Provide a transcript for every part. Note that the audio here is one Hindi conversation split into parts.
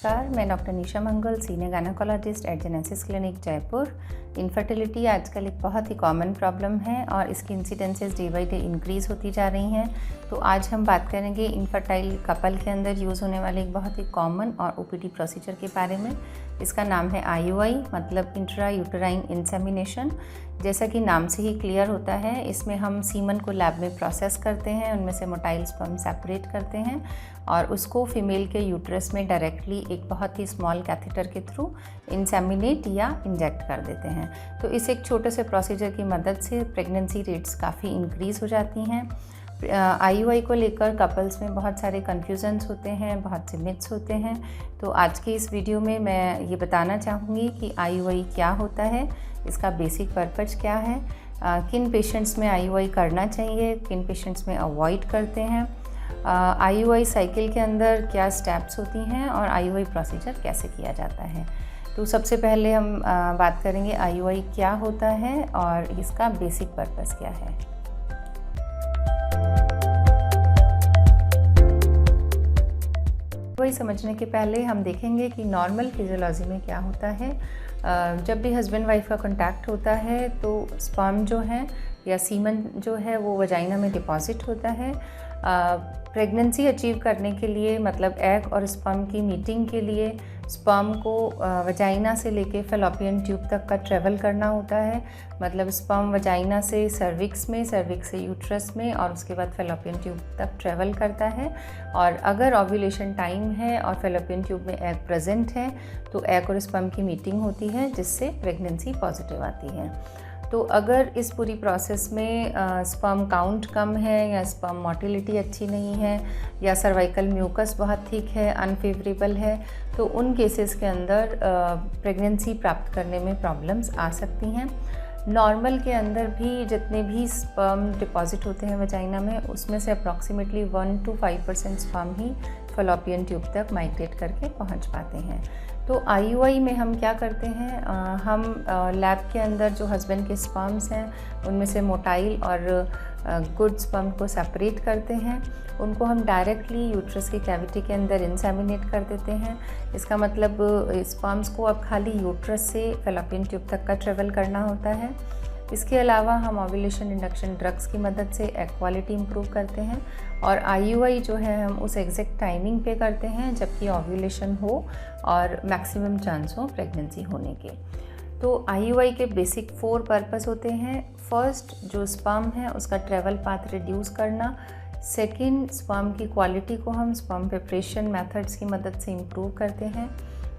नमस्कार, मैं doctor Nisha Mangal, senior gynaecologist at Genesis clinic Jaipur. Infertility आजकल एक बहुत ही कॉमन प्रॉब्लम है और इसकी incidences day by day increase होती जा रही हैं। तो आज हम बात करेंगे इनफर्टाइल कपल के अंदर यूज़ होने वाले एक बहुत ही कॉमन और ओपीडी प्रोसीजर के बारे में। इसका नाम है IUI, मतलब इंट्रा यूटेराइन इंसेमिनेशन। जैसा कि नाम से ही क्लियर होता है, इसमें हम सीमन को लैब में प्रोसेस करते हैं, उनमें से मोटाइल स्पर्म सेपरेट करते हैं और उसको फीमेल के यूट्रस में डायरेक्टली एक बहुत ही स्मॉल कैथेटर के थ्रू इंसेमिनेट या इंजेक्ट कर देते हैं। तो इस एक छोटे से प्रोसीजर की मदद से प्रेगनेंसी रेट्स काफ़ी इंक्रीज़ हो जाती हैं। IUI को लेकर कपल्स में बहुत सारे कन्फ्यूजन्स होते हैं, बहुत से मिथ्स होते हैं। तो आज की इस वीडियो में मैं ये बताना चाहूँगी कि IUI क्या होता है, इसका बेसिक पर्पज़ क्या है, किन पेशेंट्स में IUI करना चाहिए, किन पेशेंट्स में अवॉइड करते हैं, IUI साइकिल के अंदर क्या स्टेप्स होती हैं और IUI प्रोसीजर कैसे किया जाता है। तो सबसे पहले हम बात करेंगे IUI क्या होता है और इसका बेसिक पर्पज़ क्या है। IUI समझने के पहले हम देखेंगे कि नॉर्मल फिजियोलॉजी में क्या होता है। जब भी हस्बैंड वाइफ का कांटेक्ट होता है तो स्पर्म जो है या सीमन जो है वो वजाइना में डिपॉजिट होता है। प्रेगनेंसी अचीव करने के लिए, मतलब एग और स्पर्म की मीटिंग के लिए स्पर्म को वजाइना से लेके फेलोपियन ट्यूब तक का ट्रैवल करना होता है। मतलब स्पर्म वजाइना से सर्विक्स में, सर्विक्स से यूट्रस में और उसके बाद फेलोपियन ट्यूब तक ट्रैवल करता है। और अगर ओव्यूलेशन टाइम है और फेलोपियन ट्यूब में एग प्रेजेंट है तो एग और स्पर्म की मीटिंग होती है, जिससे प्रेगनेंसी पॉजिटिव आती है। तो अगर इस पूरी प्रोसेस में स्पर्म काउंट कम है या स्पर्म मोटिलिटी अच्छी नहीं है या सर्वाइकल म्यूकस बहुत थिक है, अनफेवरेबल है, तो उन केसेस के अंदर प्रेगनेंसी प्राप्त करने में प्रॉब्लम्स आ सकती हैं। नॉर्मल के अंदर भी जितने भी स्पर्म डिपॉजिट होते हैं वजाइना में, उसमें से approximately 1 to 5% sperm he fallopian tube तक माइग्रेट करके पहुंच पाते हैं। तो IUI में हम क्या करते हैं, हम लैब के अंदर जो हस्बैंड के स्पर्म्स हैं उनमें से मोटाइल और गुड स्पर्म को सेपरेट करते हैं। उनको हम डायरेक्टली यूट्रस की कैविटी के अंदर इंसेमिनेट कर देते हैं। इसका मतलब स्पर्म्स को अब खाली यूट्रस से फेलोपियन ट्यूब तक का ट्रेवल करना होता है। इसके अलावा हम ओव्यूलेशन इंडक्शन ड्रग्स की मदद से एग क्वालिटी इम्प्रूव करते हैं और IUI जो है हम उस एग्जैक्ट टाइमिंग पे करते हैं जबकि ओव्यूलेशन हो और मैक्सिमम चांस हो प्रेगनेंसी होने के। तो IUI के बेसिक 4 पर्पस होते हैं। फर्स्ट, जो स्पर्म है उसका ट्रेवल पाथ रिड्यूस करना। सेकंड, स्पर्म की क्वालिटी को हम स्पर्म प्रिपरेशन मेथड्स की मदद से इम्प्रूव करते हैं।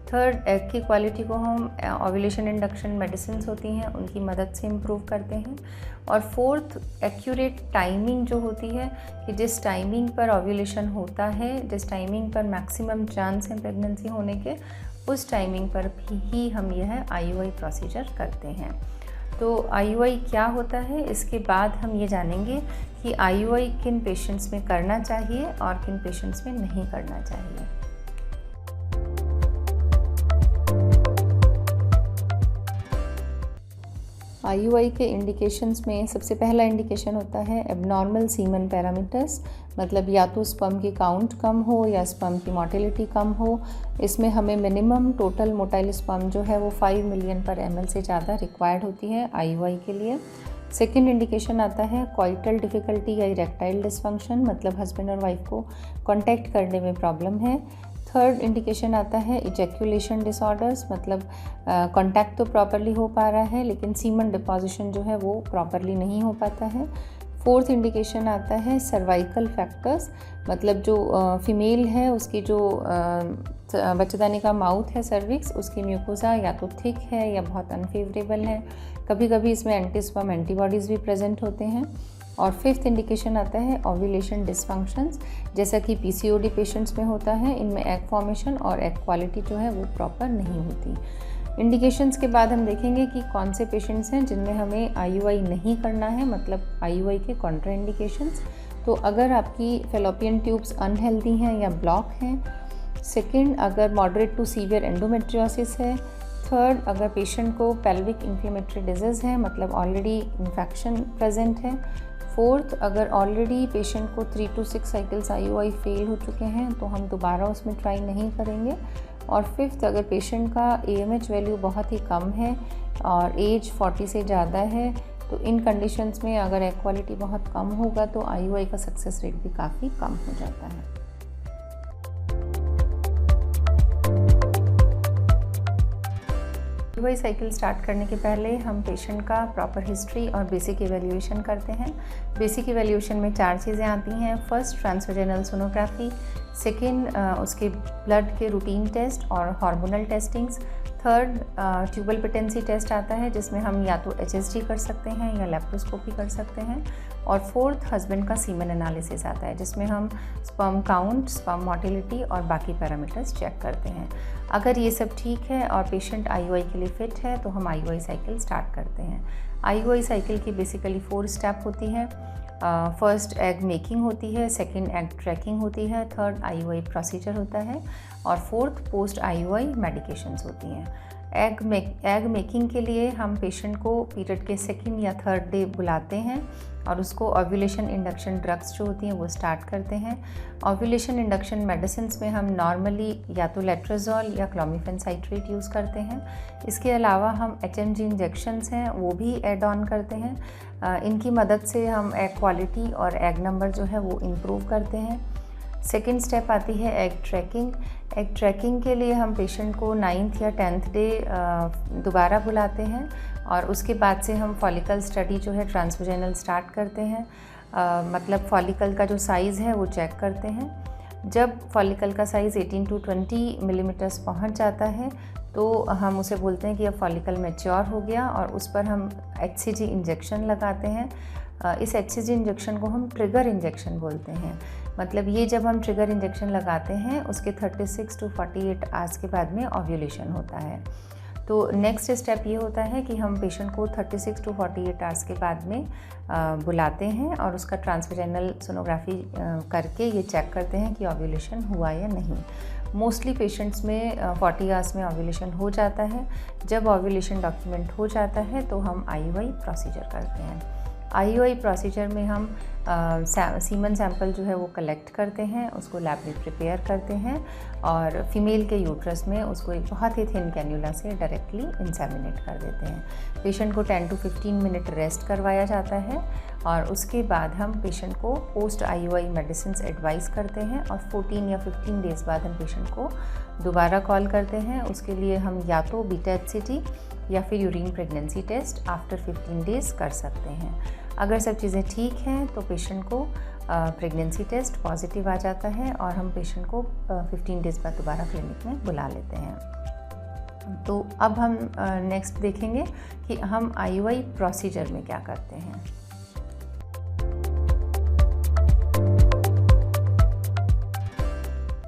थर्ड, एग की क्वालिटी को हम ओव्यूलेशन इंडक्शन मेडिसिन्स होती हैं उनकी मदद से इम्प्रूव करते हैं। और फोर्थ, एक्यूरेट टाइमिंग जो होती है कि जिस टाइमिंग पर ओव्यूलेशन होता है, जिस टाइमिंग पर मैक्सिमम चांस है प्रेगनेंसी होने के, उस टाइमिंग पर ही हम यह IUI प्रोसीजर करते हैं। तो IUI क्या होता है, इसके बाद हम ये जानेंगे कि IUI किन पेशेंट्स में करना चाहिए और किन पेशेंट्स में नहीं करना चाहिए। IUI के इंडिकेशंस में सबसे पहला इंडिकेशन होता है एबनॉर्मल सीमन पैरामीटर्स, मतलब या तो स्पर्म की काउंट कम हो या स्पर्म की मोटिलिटी कम हो। इसमें हमें मिनिमम टोटल मोटाइल स्पर्म जो है वो 5 मिलियन पर ml से ज़्यादा रिक्वायर्ड होती है IUI के लिए। सेकेंड इंडिकेशन आता है कॉइटल डिफ़िकल्टी या इरेक्टाइल डिसफंक्शन, मतलब हस्बैंड और वाइफ को कॉन्टैक्ट करने में प्रॉब्लम है। थर्ड इंडिकेशन आता है इजैक्यूलेशन डिसऑर्डर्स, मतलब कांटेक्ट तो प्रॉपरली हो पा रहा है लेकिन सीमन डिपॉजिशन जो है वो प्रॉपरली नहीं हो पाता है। फोर्थ इंडिकेशन आता है सर्वाइकल फैक्टर्स, मतलब जो फीमेल है उसकी जो बच्चेदानी का माउथ है, सर्विक्स, उसकी म्यूकोसा या तो थिक है या बहुत अनफेवरेबल है। कभी कभी इसमें एंटीस्पर्म एंटीबॉडीज़ भी प्रेजेंट होते हैं। और फिफ्थ इंडिकेशन आता है ओव्यूलेशन डिसफंक्शंस, जैसा कि PCOD पेशेंट्स में होता है। इनमें एग फॉर्मेशन और एग क्वालिटी जो है वो प्रॉपर नहीं होती। इंडिकेशंस के बाद हम देखेंगे कि कौन से पेशेंट्स हैं जिनमें हमें IUI नहीं करना है, मतलब IUI के कॉन्ट्रा इंडिकेशंस। तो अगर आपकी फेलोपियन ट्यूब्स अनहेल्दी हैं या ब्लॉक हैं। सेकेंड, अगर मॉडरेट टू सीवियर एंडोमेट्रियोसिस है। थर्ड, अगर पेशेंट को पेल्विक इन्फ्लेमेटरी डिजीज़ है, मतलब ऑलरेडी इन्फेक्शन प्रेजेंट है। फोर्थ, अगर ऑलरेडी पेशेंट को 3 to 6 साइकिल्स IUI फेल हो चुके हैं तो हम दोबारा उसमें ट्राई नहीं करेंगे। और फिफ्थ, अगर पेशेंट का AMH वैल्यू बहुत ही कम है और एज 40 से ज़्यादा है, तो इन कंडीशंस में अगर एग क्वालिटी बहुत कम होगा तो IUI का सक्सेस रेट भी काफ़ी कम हो जाता है। IUI साइकिल स्टार्ट करने के पहले हम पेशेंट का प्रॉपर हिस्ट्री और बेसिक इवैल्यूएशन करते हैं। बेसिक इवैल्यूएशन में 4 चीज़ें आती हैं। First, transvaginal sonography. सेकेंड, उसके ब्लड के रूटीन टेस्ट और hormonal testings. Third, tubal patency test आता है जिसमें हम या तो HSG कर सकते हैं या लेप्रोस्कोपी कर सकते हैं। और फोर्थ, हस्बैंड का सीमन एनालिसिस आता है जिसमें हम स्पर्म काउंट, स्पर्म मोटिलिटी और बाकी पैरामीटर्स चेक करते हैं। अगर ये सब ठीक है और पेशेंट IUI के लिए फिट है तो हम IUI साइकिल स्टार्ट करते हैं। IUI साइकिल की बेसिकली 4 स्टेप होती है। फर्स्ट, एग मेकिंग होती है। सेकंड, एग ट्रैकिंग होती है। थर्ड, IUI प्रोसीजर होता है। और फोर्थ, पोस्ट IUI मेडिकेशंस होती हैं। एग मेकिंग के लिए हम पेशेंट को पीरियड के सेकंड या थर्ड डे बुलाते हैं और उसको ओव्यूलेशन इंडक्शन ड्रग्स जो होती हैं वो स्टार्ट करते हैं। ओव्यूलेशन इंडक्शन मेडिसिन्स में हम नॉर्मली या तो लेट्रोजोल या क्लोमिफेन साइट्रेट यूज़ करते हैं। इसके अलावा हम HMG इंजेक्शंस हैं वो भी ऐड ऑन करते हैं। इनकी मदद से हम एग क्वालिटी और एग नंबर जो है वो इम्प्रूव करते हैं। सेकेंड स्टेप आती है एग ट्रैकिंग। एग ट्रैकिंग के लिए हम पेशेंट को 9th या 10th डे दोबारा बुलाते हैं और उसके बाद से हम फॉलिकल स्टडी जो है ट्रांसवेजेनल स्टार्ट करते हैं। मतलब फॉलिकल का जो साइज़ है वो चेक करते हैं। जब फॉलिकल का साइज़ 18 to 20 मिलीमीटर्स पहुंच जाता है तो हम उसे बोलते हैं कि अब फॉलिकल मैच्योर हो गया और उस पर हम HCG इंजेक्शन लगाते हैं। इस HCG इंजेक्शन को हम ट्रिगर इंजेक्शन बोलते हैं। मतलब ये जब हम ट्रिगर इंजेक्शन लगाते हैं उसके 36 to 48 आवर्स के बाद में ओव्यूलेशन होता है। तो नेक्स्ट स्टेप ये होता है कि हम पेशेंट को 36 to 48 आवर्स के बाद में बुलाते हैं और उसका ट्रांसवेजेनल सोनोग्राफी करके ये चेक करते हैं कि ओव्यूलेशन हुआ या नहीं। मोस्टली पेशेंट्स में 40 आवर्स में ओव्यूलेशन हो जाता है। जब ओव्यूलेशन डॉक्यूमेंट हो जाता है तो हम IUI प्रोसीजर करते हैं। IUI प्रोसीजर में हम सीमन सैंपल जो है वो कलेक्ट करते हैं, उसको लैब में प्रिपेयर करते हैं और फीमेल के यूट्रस में उसको एक बहुत ही थिन कैन्यूला से डायरेक्टली इंसेमिनेट कर देते हैं। पेशेंट को 10 to 15 मिनट रेस्ट करवाया जाता है और उसके बाद हम पेशेंट को पोस्ट IUI मेडिसिन्स एडवाइस करते हैं और 14 या 15 डेज़ बाद हम पेशेंट को दोबारा कॉल करते हैं। उसके लिए हम या तो बीटा HCG या फिर urine pregnancy test after 15 days कर सकते हैं। अगर सब चीज़ें ठीक हैं तो पेशेंट को प्रेगनेंसी टेस्ट पॉजिटिव आ जाता है और हम पेशेंट को 15 डेज़ बाद दोबारा क्लिनिक में बुला लेते हैं। तो अब हम नेक्स्ट देखेंगे कि हम IUI प्रोसीजर में क्या करते हैं।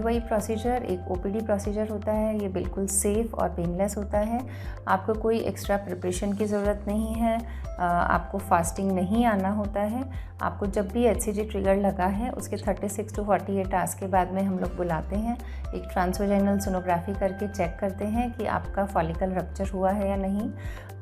IUI प्रोसीजर एक OPD प्रोसीजर होता है। ये बिल्कुल सेफ़ और पेनलेस होता है। आपको कोई एक्स्ट्रा प्रिपरेशन की ज़रूरत नहीं है। आपको फास्टिंग नहीं आना होता है। आपको जब भी HCG ट्रिगर लगा है उसके 36 to 48 आवर्स के बाद में हम लोग बुलाते हैं, एक ट्रांसवेजेनल सोनोग्राफी करके चेक करते हैं कि आपका फॉलिकल रप्चर हुआ है या नहीं।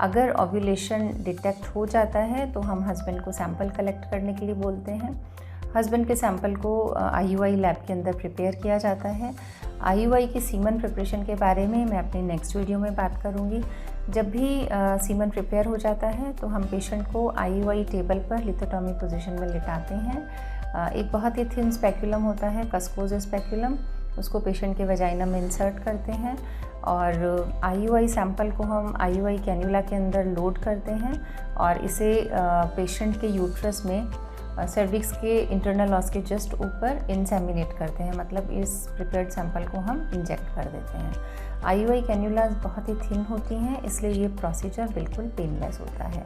अगर ओव्यूलेशन डिटेक्ट हो जाता है तो हम हस्बैंड को सैंपल कलेक्ट करने के लिए बोलते हैं। हस्बैंड के सैंपल को IUI लैब के अंदर प्रिपेयर किया जाता है। IUI की सीमन प्रिपरेशन के बारे में मैं अपने नेक्स्ट वीडियो में बात करूंगी। जब भी सीमन प्रिपेयर हो जाता है तो हम पेशेंट को IUI टेबल पर लिथोटॉमी पोजीशन में लिटाते हैं। एक बहुत ही थिन स्पेक्यूलम होता है, कस्कोज स्पेक्यूलम, उसको पेशेंट के वजाइना में इंसर्ट करते हैं और IUI सैंपल को हम IUI कैन्यूला के अंदर लोड करते हैं और इसे पेशेंट के यूट्रस में सर्विक्स के इंटरनल ऑस के जस्ट ऊपर इंसेमिनेट करते हैं। मतलब इस प्रिपेयर्ड सैंपल को हम इंजेक्ट कर देते हैं। IUI कैन्यूलाज बहुत ही थिन होती हैं, इसलिए ये प्रोसीजर बिल्कुल पेनलेस होता है।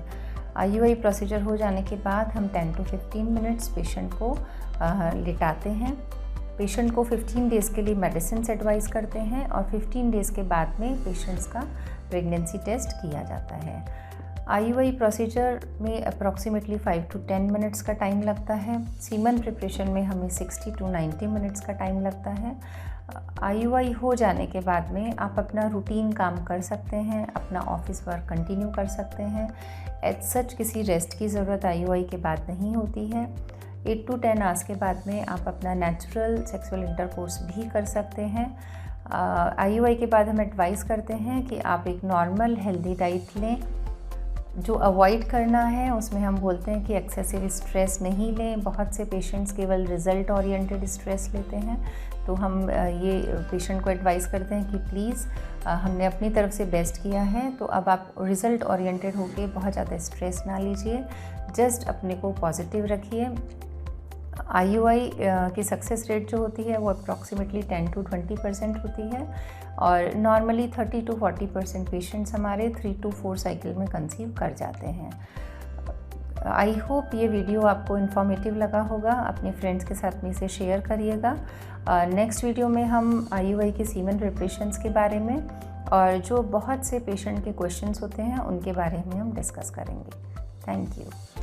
IUI प्रोसीजर हो जाने के बाद हम 10 to 15 मिनट्स पेशेंट को लिटाते हैं। पेशेंट को 15 डेज़ के लिए मेडिसिन एडवाइस करते हैं और 15 डेज़ के बाद में पेशेंट्स का प्रेगनेंसी टेस्ट किया जाता है। IUI प्रोसीजर में अप्रॉक्सीमेटली 5 to 10 मिनट्स का टाइम लगता है। सीमन प्रिपरेशन में हमें 60 to 90 मिनट्स का टाइम लगता है। IUI हो जाने के बाद में आप अपना रूटीन काम कर सकते हैं, अपना ऑफिस वर्क कंटिन्यू कर सकते हैं। एज सच किसी रेस्ट की ज़रूरत IUI के बाद नहीं होती है। 8 to 10 आवर्स के बाद में आप अपना नेचुरल सेक्सुअल इंटरकोर्स भी कर सकते हैं। IUI के बाद हम एडवाइस करते हैं कि आप एक नॉर्मल हेल्दी डाइट लें। जो अवॉइड करना है उसमें हम बोलते हैं कि एक्सेसिव स्ट्रेस नहीं लें। बहुत से पेशेंट्स केवल रिज़ल्ट ओरिएंटेड स्ट्रेस लेते हैं, तो हम ये पेशेंट को एडवाइस करते हैं कि प्लीज़ हमने अपनी तरफ से बेस्ट किया है, तो अब आप रिज़ल्ट ओरिएंटेड होके बहुत ज़्यादा स्ट्रेस ना लीजिए, जस्ट अपने को पॉजिटिव रखिए। IUI की सक्सेस रेट जो होती है वो अप्रॉक्सीमेटली 10 to 20% होती है, और नॉर्मली 30 to 40% पेशेंट्स हमारे 3 to 4 साइकिल में कंसीव कर जाते हैं। आई होप ये वीडियो आपको इन्फॉर्मेटिव लगा होगा। अपने फ्रेंड्स के साथ में इसे शेयर करिएगा। नेक्स्ट वीडियो में हम IUI के सीमेन प्रिपरेशंस के बारे में और जो बहुत से पेशेंट के क्वेश्चंस होते हैं उनके बारे में हम डिस्कस करेंगे। Thank you.